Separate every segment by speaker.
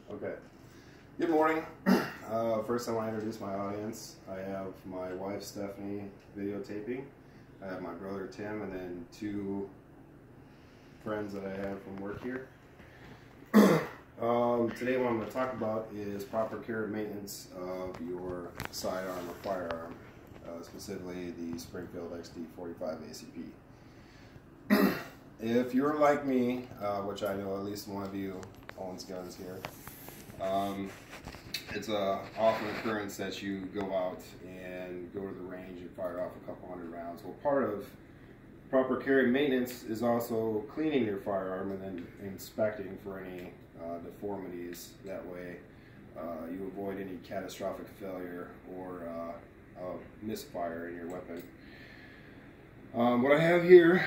Speaker 1: Okay. Good morning. First I want to introduce my audience. I have my wife Stephanie videotaping. I have my brother Tim, and then two friends that I have from work here. Today what I'm going to talk about is proper care and maintenance of your sidearm or firearm, specifically the Springfield XD45 ACP. If you're like me, which I know at least one of you owns guns here, it's a often occurrence that you go out and go to the range and fire off a couple hundred rounds. Well, part of proper care and maintenance is also cleaning your firearm and then inspecting for any deformities. That way you avoid any catastrophic failure or misfire in your weapon. What I have here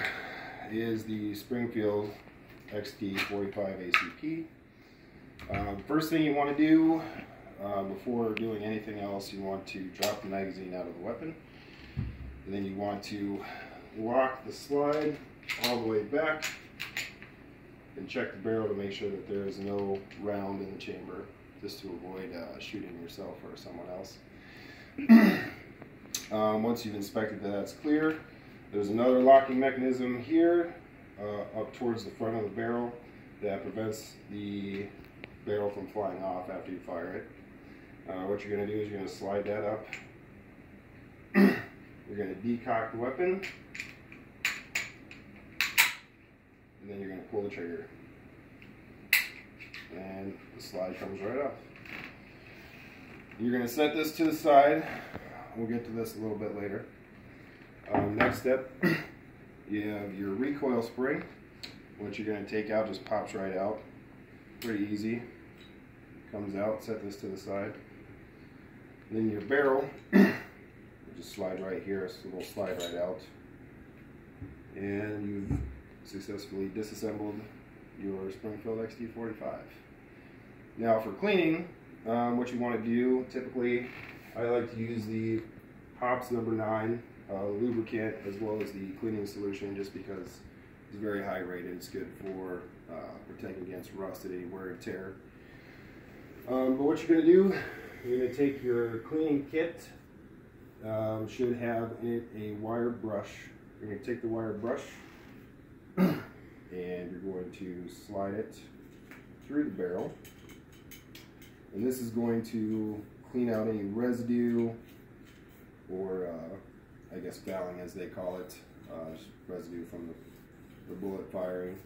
Speaker 1: is the Springfield XD45 ACP. First thing you want to do before doing anything else, you want to drop the magazine out of the weapon, and then you want to lock the slide all the way back and check the barrel to make sure that there is no round in the chamber, just to avoid shooting yourself or someone else. Once you've inspected that that's clear, there's another locking mechanism here up towards the front of the barrel that prevents the barrel from flying off after you fire it. What you're going to do is you're going to slide that up. You're going to decock the weapon, and then you're going to pull the trigger, and the slide comes right off. You're going to set this to the side. We'll get to this a little bit later. Next step, you have your recoil spring. What you're going to take out just pops right out. Pretty easy. Comes out, set this to the side. Then your barrel, will just slide right here, so it will slide right out. And you've successfully disassembled your Springfield XD45. Now for cleaning, what you want to do, typically I like to use the Hops No. 9 lubricant as well as the cleaning solution, just because it's very high rated. It's good for protecting against rust at any wear and tear. But what you're going to do, you're going to take your cleaning kit, should have in it a wire brush. You're going to take the wire brush and you're going to slide it through the barrel. And this is going to clean out any residue or I guess fouling as they call it, just residue from the bullet firing.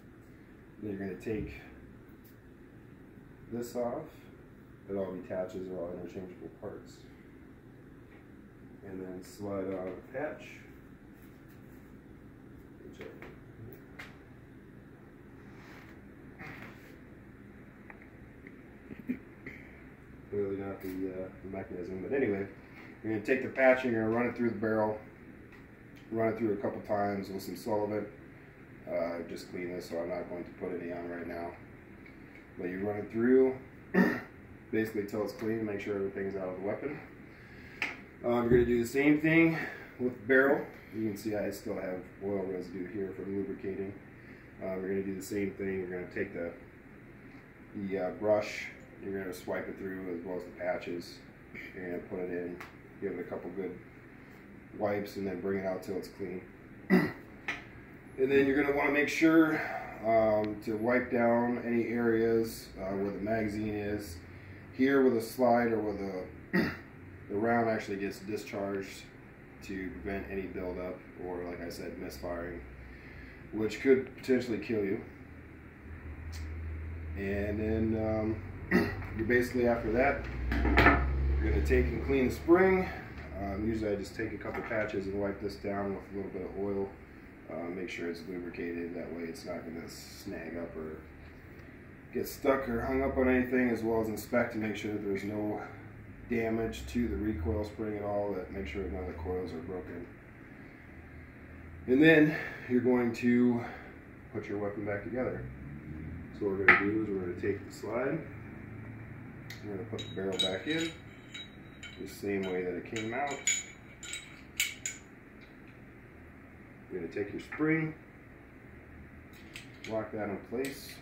Speaker 1: Then you're going to take this off. It all detaches, they're all interchangeable parts. And then slide out a patch. Clearly not the mechanism, but anyway, you're going to take the patch and you're going to run it through the barrel. Run it through a couple times with some solvent. Just clean this, so I'm not going to put any on right now. But you run it through basically until it's clean, make sure everything's out of the weapon. You're going to do the same thing with the barrel. You can see I still have oil residue here from lubricating. You're going to do the same thing. You're going to take the brush, you're going to swipe it through as well as the patches. You're going to put it in, give it a couple good wipes, and then bring it out till it's clean. And then you're going to want to make sure to wipe down any areas where the magazine is. Here with a slide or with the round actually gets discharged to prevent any buildup or, like I said, misfiring, which could potentially kill you. And then you're basically, after that, you're going to take and clean the spring. Usually I just take a couple patches and wipe this down with a little bit of oil. Make sure it's lubricated, that way it's not going to snag up or get stuck or hung up on anything, as well as inspect to make sure that there's no damage to the recoil spring at all, that make sure none of the coils are broken. And then you're going to put your weapon back together. So what we're going to do is we're going to take the slide, we're going to put the barrel back in the same way that it came out. You're going to take your spring, lock that in place,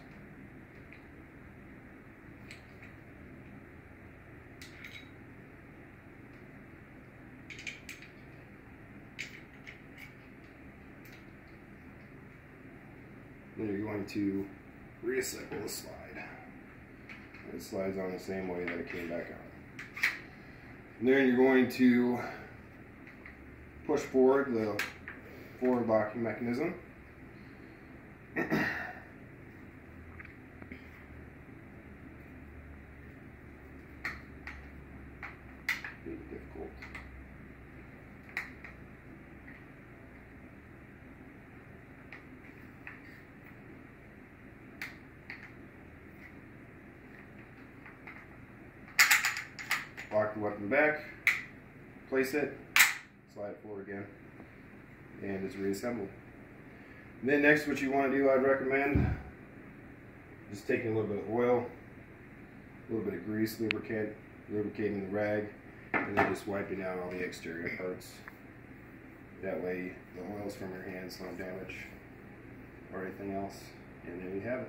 Speaker 1: going to reassemble the slide. It slides on the same way that it came back on. And then you're going to push forward the forward locking mechanism. Difficult. Lock the weapon back, place it, slide it forward again, and it's reassembled. And then next, what you want to do, I'd recommend just taking a little bit of oil, a little bit of grease, lubricating the rag, and then just wiping down all the exterior parts. That way the oils from your hands don't damage or anything else. And there you have it.